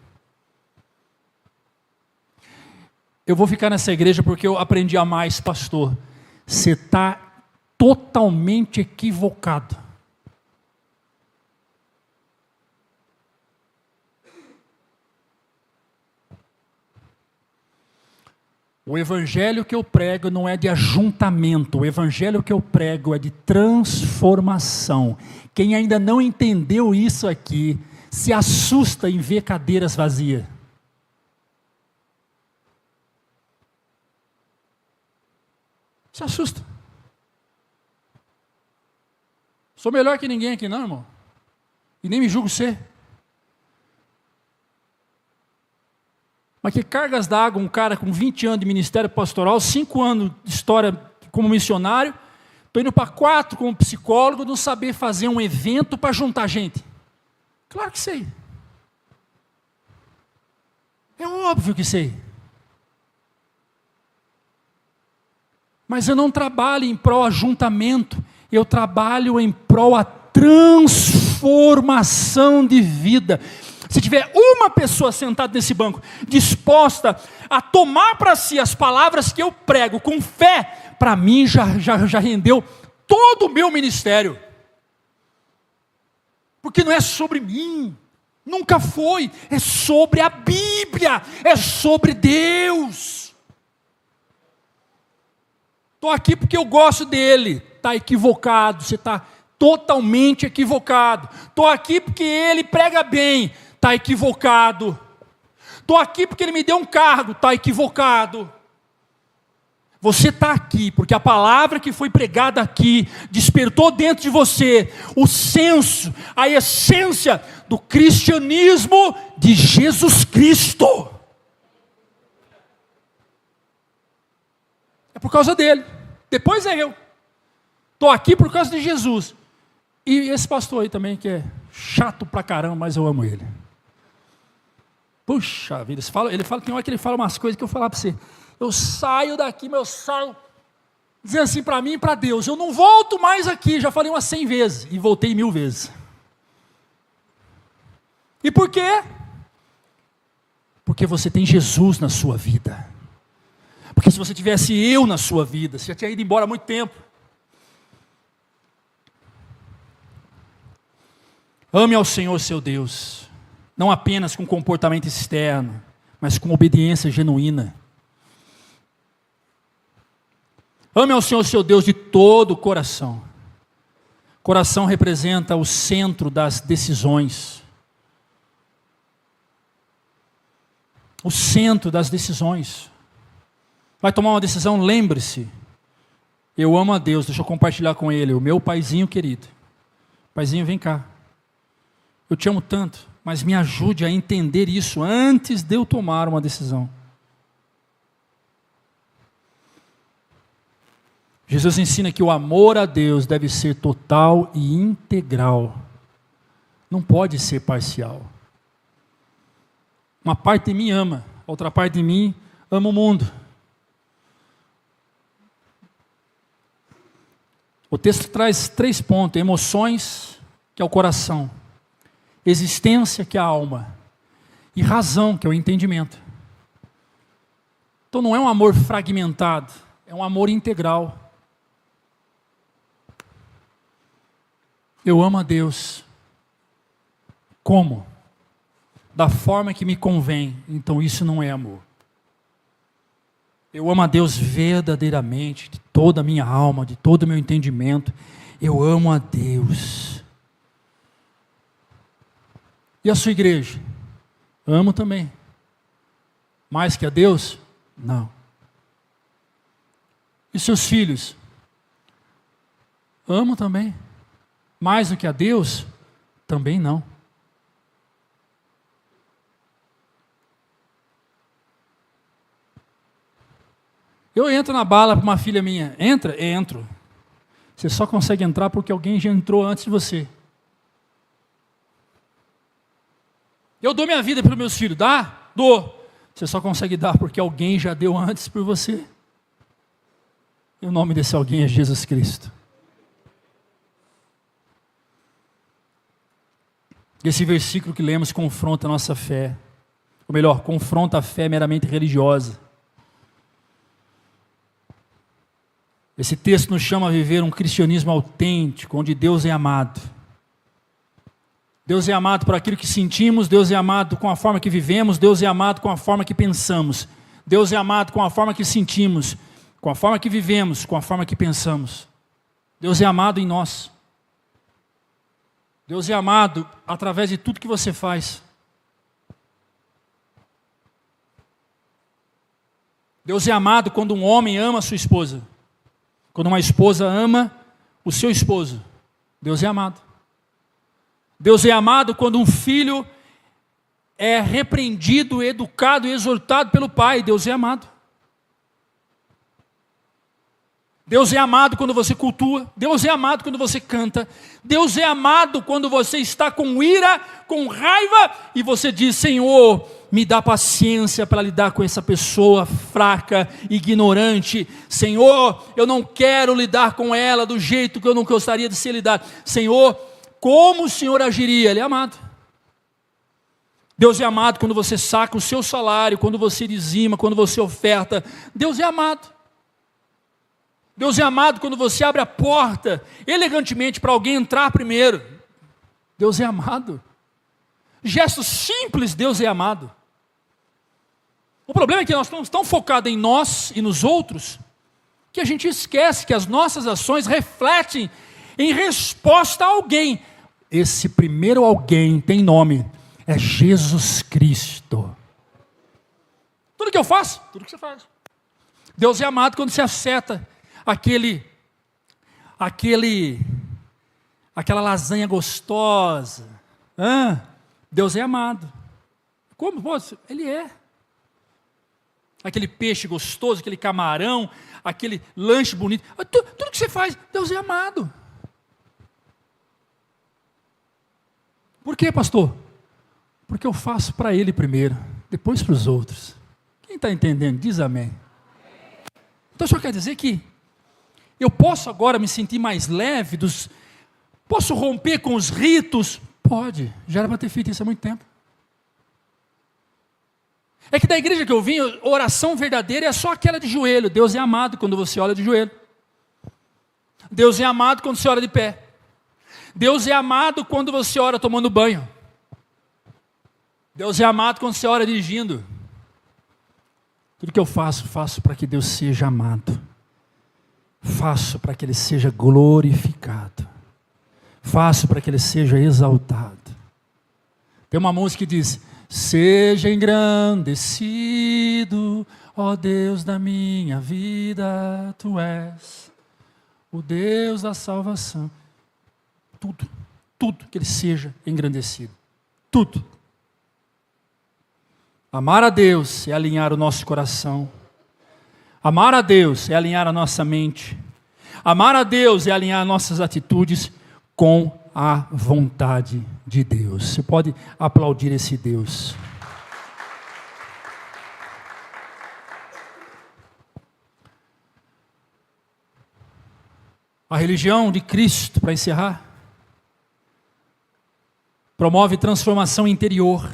Eu vou ficar nessa igreja porque eu aprendi a mais, pastor. Você está totalmente equivocado. O evangelho que eu prego não é de ajuntamento, o evangelho que eu prego é de transformação. Quem ainda não entendeu isso aqui, se assusta em ver cadeiras vazias. Se assusta. Sou melhor que ninguém aqui não, irmão. E nem me julgo ser. Mas que cargas d'água, um cara com 20 anos de ministério pastoral, 5 anos de história como missionário, estou indo para 4 como psicólogo, não saber fazer um evento para juntar gente. Claro que sei. É óbvio que sei. Mas eu não trabalho em prol ajuntamento, eu trabalho em prol a transformação de vida. Se tiver uma pessoa sentada nesse banco, disposta a tomar para si as palavras que eu prego com fé, para mim já rendeu todo o meu ministério. Porque não é sobre mim, nunca foi, é sobre a Bíblia, é sobre Deus. Estou aqui porque eu gosto dele. Está equivocado, você está totalmente equivocado. Estou aqui porque ele prega bem. Está equivocado. Estou aqui porque ele me deu um cargo. Está equivocado. Você está aqui porque a palavra que foi pregada aqui despertou dentro de você o senso, a essência do cristianismo de Jesus Cristo. É por causa dele. Depois é eu. Estou aqui por causa de Jesus. E esse pastor aí também, que é chato pra caramba, mas eu amo ele. Puxa vida, ele fala, tem hora que ele fala umas coisas que eu vou falar para você. Eu saio daqui, mas eu saio dizendo assim para mim e para Deus, eu não volto mais aqui, já falei umas 100 vezes, e voltei 1000 vezes. E por quê? Porque você tem Jesus na sua vida. Porque se você tivesse eu na sua vida, você já tinha ido embora há muito tempo. Ame ao Senhor seu Deus, não apenas com comportamento externo, mas com obediência genuína. Ame ao Senhor seu Deus de todo o coração. Coração representa o centro das decisões. O centro das decisões. Vai tomar uma decisão, lembre-se. Eu amo a Deus, deixa eu compartilhar com ele, o meu paizinho querido. Paizinho, vem cá. Eu te amo tanto, mas me ajude a entender isso antes de eu tomar uma decisão. Jesus ensina que o amor a Deus deve ser total e integral. Não pode ser parcial. Uma parte de mim ama, outra parte de mim ama o mundo. O texto traz 3 pontos: emoções, que é o coração, existência, que é a alma, e razão, que é o entendimento. Então não é um amor fragmentado, é um amor integral. Eu amo a Deus. Como? Da forma que me convém. Então isso não é amor. Eu amo a Deus verdadeiramente, de toda a minha alma, de todo o meu entendimento. Eu amo a Deus. E a sua igreja? Amo também. Mais que a Deus? Não. E seus filhos? Amo também. Mais do que a Deus? Também não. Eu entro na bala para uma filha minha. Entra? Entro. Você só consegue entrar porque alguém já entrou antes de você. Eu dou minha vida para meus filhos. Dá? Dou. Você só consegue dar porque alguém já deu antes por você. E o nome desse alguém é Jesus Cristo. Esse versículo que lemos confronta a nossa fé. Ou melhor, confronta a fé meramente religiosa. Esse texto nos chama a viver um cristianismo autêntico, onde Deus é amado. Deus é amado por aquilo que sentimos, Deus é amado com a forma que vivemos, Deus é amado com a forma que pensamos. Deus é amado com a forma que sentimos, com a forma que vivemos, com a forma que pensamos. Deus é amado em nós. Deus é amado através de tudo que você faz. Deus é amado quando um homem ama a sua esposa. Quando uma esposa ama o seu esposo. Deus é amado. Deus é amado quando um filho é repreendido, educado e exortado pelo pai. Deus é amado. Deus é amado quando você cultua. Deus é amado quando você canta. Deus é amado quando você está com ira, com raiva, e você diz: Senhor, me dá paciência para lidar com essa pessoa fraca, ignorante. Senhor, eu não quero lidar com ela do jeito que eu não gostaria de ser lidado. Senhor, como o Senhor agiria? Ele é amado. Deus é amado quando você saca o seu salário, quando você dizima, quando você oferta. Deus é amado. Deus é amado quando você abre a porta elegantemente para alguém entrar primeiro. Deus é amado. Gesto simples, Deus é amado. O problema é que nós estamos tão focados em nós e nos outros, que a gente esquece que as nossas ações refletem em resposta a alguém. Esse primeiro alguém tem nome, é Jesus Cristo. Tudo que eu faço, tudo que você faz. Deus é amado quando você acerta aquela lasanha gostosa. Deus é amado. Como? Ele é. Aquele peixe gostoso, aquele camarão, aquele lanche bonito. Tudo que você faz, Deus é amado. Por quê, pastor? Porque eu faço para Ele primeiro, depois para os outros. Quem está entendendo? Diz amém. Então, só quer dizer que eu posso agora me sentir mais leve, posso romper com os ritos? Pode, já era para ter feito isso há muito tempo. É que da igreja que eu vim, a oração verdadeira é só aquela de joelho. Deus é amado quando você ora de joelho. Deus é amado quando você ora de pé. Deus é amado quando você ora tomando banho. Deus é amado quando você ora dirigindo. Tudo que eu faço para que Deus seja amado. Faço para que Ele seja glorificado. Faço para que Ele seja exaltado. Tem uma música que diz: seja engrandecido, ó Deus da minha vida, Tu és o Deus da salvação. Tudo que Ele seja engrandecido. Tudo. Amar a Deus é alinhar o nosso coração. Amar a Deus é alinhar a nossa mente. Amar a Deus é alinhar nossas atitudes com a vontade de Deus. Você pode aplaudir esse Deus. A religião de Cristo, para encerrar, promove transformação interior.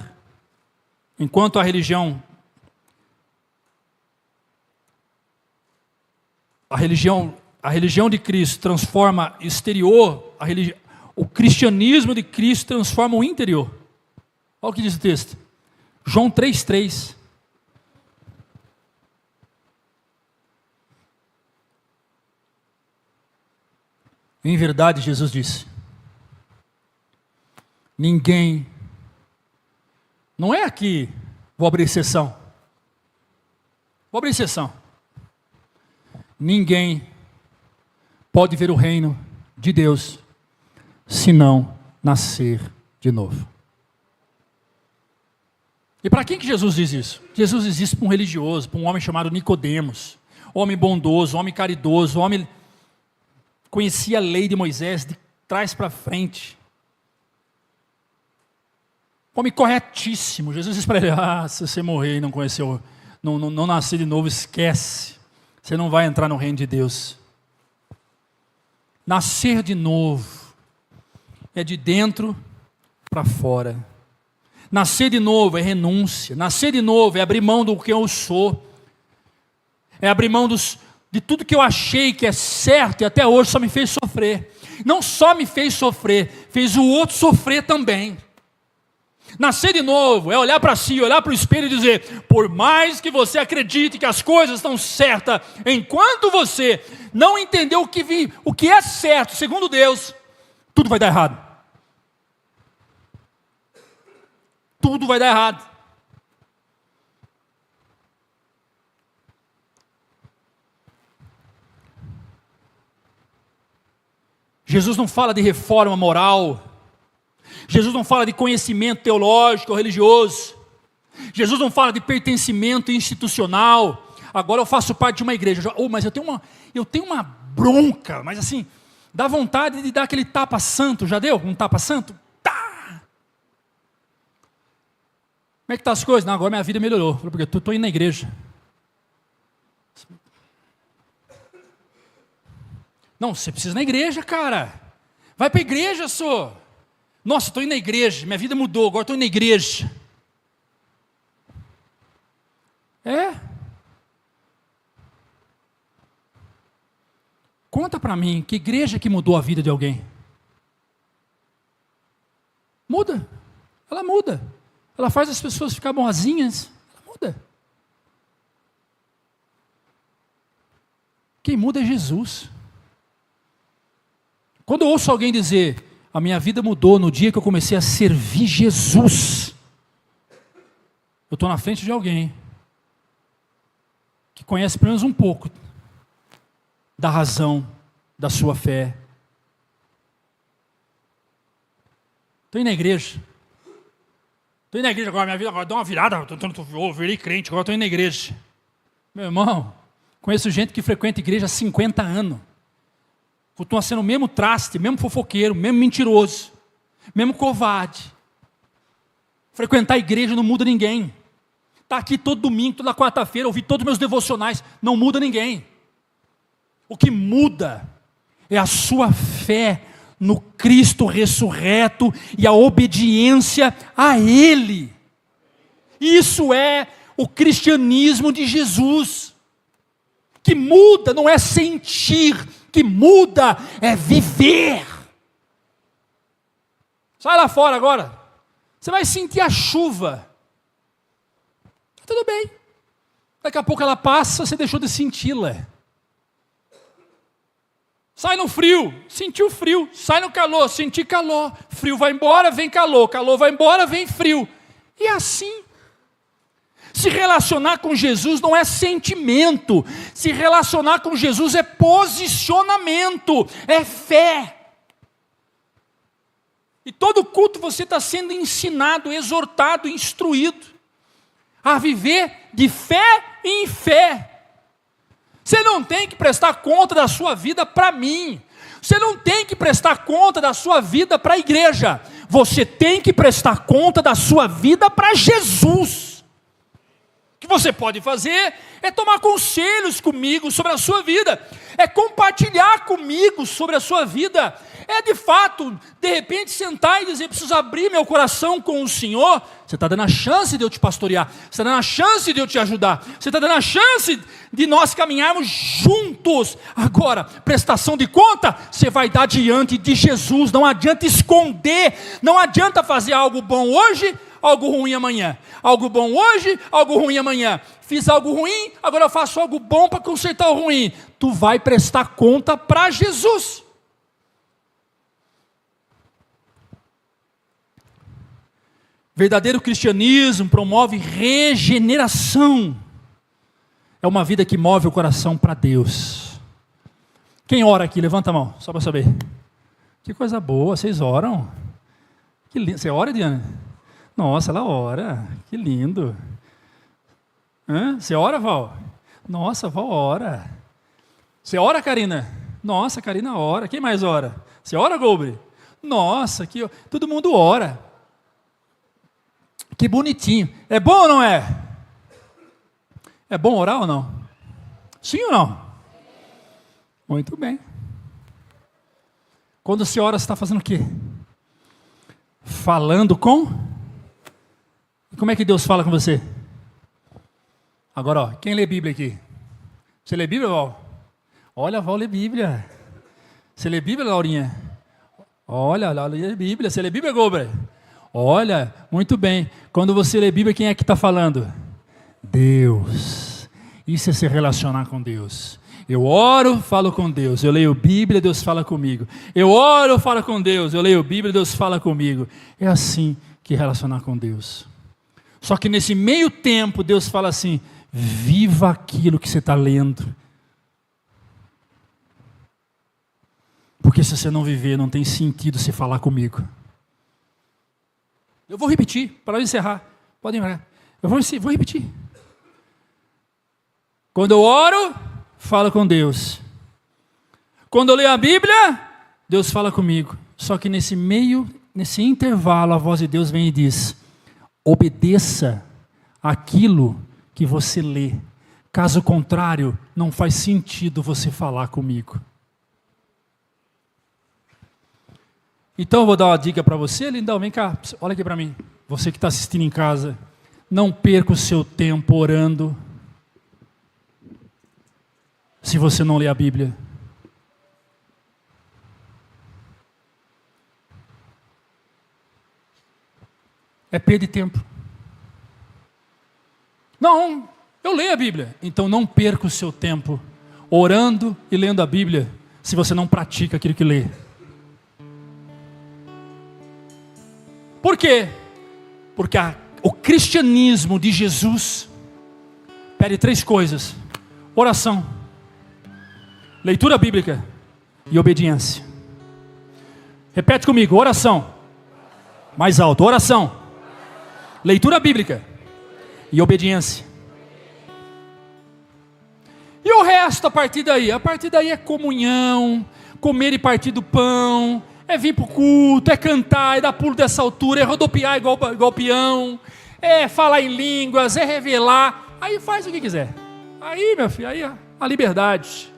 Enquanto a religião de Cristo transforma exterior, o cristianismo de Cristo transforma o interior. Olha o que diz o texto. João 3,3. Em verdade, Jesus disse: ninguém, não é aqui, vou abrir exceção. Ninguém pode ver o reino de Deus se não nascer de novo. E para quem que Jesus diz isso? Jesus diz isso para um religioso, para um homem chamado Nicodemos, homem bondoso, homem caridoso, homem conhecia a lei de Moisés de trás para frente. Homem corretíssimo. Jesus disse para ele: se você morrer e não conheceu, não nascer de novo, esquece. Você não vai entrar no reino de Deus. Nascer de novo é de dentro para fora. Nascer de novo é renúncia. Nascer de novo é abrir mão do que eu sou. É abrir mão de tudo que eu achei que é certo e até hoje só me fez sofrer. Não só me fez sofrer, fez o outro sofrer também. Nascer de novo é olhar para si, olhar para o espelho e dizer: por mais que você acredite que as coisas estão certas, enquanto você não entendeu o que é certo segundo Deus, tudo vai dar errado. Tudo vai dar errado. Jesus não fala de reforma moral. Jesus não fala de conhecimento teológico ou religioso. Jesus não fala de pertencimento institucional. Agora eu faço parte de uma igreja. Mas eu tenho uma bronca, mas assim, dá vontade de dar aquele tapa santo. Já deu um tapa santo? Tá! Como é que tá as coisas? Não, agora minha vida melhorou. Porque eu estou indo na igreja. Não, você precisa ir na igreja, cara. Vai para a igreja, só. Nossa, estou indo na igreja, minha vida mudou, agora estou indo na igreja. Conta para mim, que igreja que mudou a vida de alguém? Muda. Ela muda. Ela faz as pessoas ficar boazinhas. Ela muda. Quem muda é Jesus. Quando eu ouço alguém dizer, a minha vida mudou no dia que eu comecei a servir Jesus, eu estou na frente de alguém que conhece pelo menos um pouco da razão da sua fé. Estou indo na igreja. Estou indo na igreja agora, minha vida agora deu uma virada, eu virei crente, agora estou indo na igreja. Meu irmão, conheço gente que frequenta a igreja há 50 anos. Continua sendo o mesmo traste, mesmo fofoqueiro, mesmo mentiroso, mesmo covarde. Frequentar a igreja não muda ninguém. Está aqui todo domingo, toda quarta-feira, ouvir todos os meus devocionais, não muda ninguém. O que muda é a sua fé no Cristo ressurreto e a obediência a Ele. Isso é o cristianismo de Jesus. Que muda não é sentir, que muda é viver. Sai lá fora agora. Você vai sentir a chuva. Tudo bem. Daqui a pouco ela passa, você deixou de senti-la. Sai no frio, sentiu frio. Sai no calor, senti calor. Frio vai embora, vem calor. Calor vai embora, vem frio. E assim. Se relacionar com Jesus não é sentimento. Se relacionar com Jesus é posicionamento, é fé. E todo culto você está sendo ensinado, exortado, instruído a viver de fé em fé. Você não tem que prestar conta da sua vida para mim. Você não tem que prestar conta da sua vida para a igreja. Você tem que prestar conta da sua vida para Jesus. O que você pode fazer é tomar conselhos comigo sobre a sua vida. É compartilhar comigo sobre a sua vida. É de fato, de repente, sentar e dizer, preciso abrir meu coração com o Senhor. Você está dando a chance de eu te pastorear. Você está dando a chance de eu te ajudar. Você está dando a chance de nós caminharmos juntos. Agora, prestação de conta, você vai dar diante de Jesus. Não adianta esconder. Não adianta fazer algo bom hoje, algo ruim amanhã. Algo bom hoje, algo ruim amanhã. Fiz algo ruim, agora eu faço algo bom para consertar o ruim. Tu vai prestar conta para Jesus. Verdadeiro cristianismo promove regeneração. É uma vida que move o coração para Deus. Quem ora aqui? Levanta a mão, só para saber. Que coisa boa, vocês oram. Que lindo. Você ora, Diana? Nossa, ela ora. Que lindo. Hã? Você ora, Val? Nossa, Val ora. Você ora, Karina? Nossa, Karina ora. Quem mais ora? Você ora, Golbre? Nossa, todo mundo ora. Que bonitinho. É bom ou não é? É bom orar ou não? Sim ou não? Muito bem. Quando você ora, você está fazendo o quê? Falando com? E como é que Deus fala com você? Agora, ó, quem lê Bíblia aqui? Você lê Bíblia, Val? Olha, Val lê Bíblia. Você lê Bíblia, Laurinha? Olha, ela lê Bíblia. Você lê Bíblia, Gobre? Olha, muito bem. Quando você lê Bíblia, quem é que está falando? Deus. Isso é se relacionar com Deus. Eu oro, falo com Deus. Eu leio Bíblia, Deus fala comigo. Eu oro, falo com Deus. Eu leio Bíblia, Deus fala comigo. É assim que relacionar com Deus. Só que nesse meio tempo, Deus fala assim, viva aquilo que você está lendo. Porque se você não viver, não tem sentido você falar comigo. Eu vou repetir, para encerrar. Podem olhar. Eu vou repetir. Quando eu oro, falo com Deus. Quando eu leio a Bíblia, Deus fala comigo. Só que nesse intervalo, a voz de Deus vem e diz, obedeça aquilo que você lê. Caso contrário, não faz sentido você falar comigo. Então eu vou dar uma dica para você, lindão, vem cá, olha aqui para mim. Você que está assistindo em casa, não perca o seu tempo orando se você não lê a Bíblia. É perda de tempo. Não, eu leio a Bíblia. Então não perca o seu tempo orando e lendo a Bíblia, se você não pratica aquilo que lê? Por quê? Porque o cristianismo de Jesus pede 3 coisas: oração, leitura bíblica e obediência. Repete comigo: oração. Mais alto: oração, leitura bíblica e obediência. E o resto a partir daí? A partir daí é comunhão, comer e partir do pão, é vir para o culto, é cantar, é dar pulo dessa altura, é rodopiar igual peão, é falar em línguas, é revelar. Aí faz o que quiser. Aí, meu filho, aí a liberdade.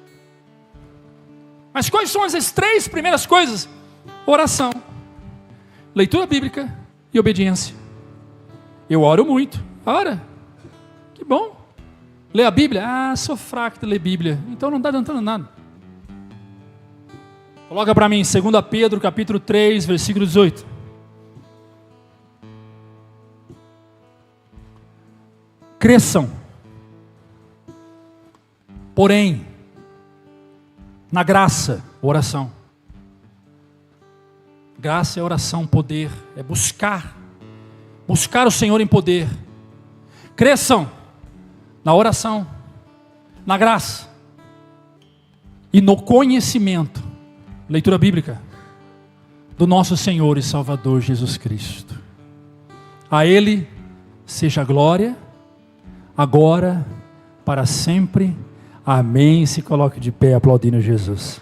Mas quais são as 3 primeiras coisas? Oração, leitura bíblica e obediência. Eu oro muito. Ora, que bom. Lê a Bíblia? Ah, sou fraco de ler Bíblia, então não está adiantando nada. Coloca para mim 2 Pedro capítulo 3, versículo 18. Cresçam, porém, na graça, oração. Graça é oração, poder, é buscar o Senhor em poder. Cresçam na oração, na graça e no conhecimento, leitura bíblica, do nosso Senhor e Salvador Jesus Cristo. A Ele seja a glória, agora, para sempre. Amém. Se coloque de pé aplaudindo Jesus.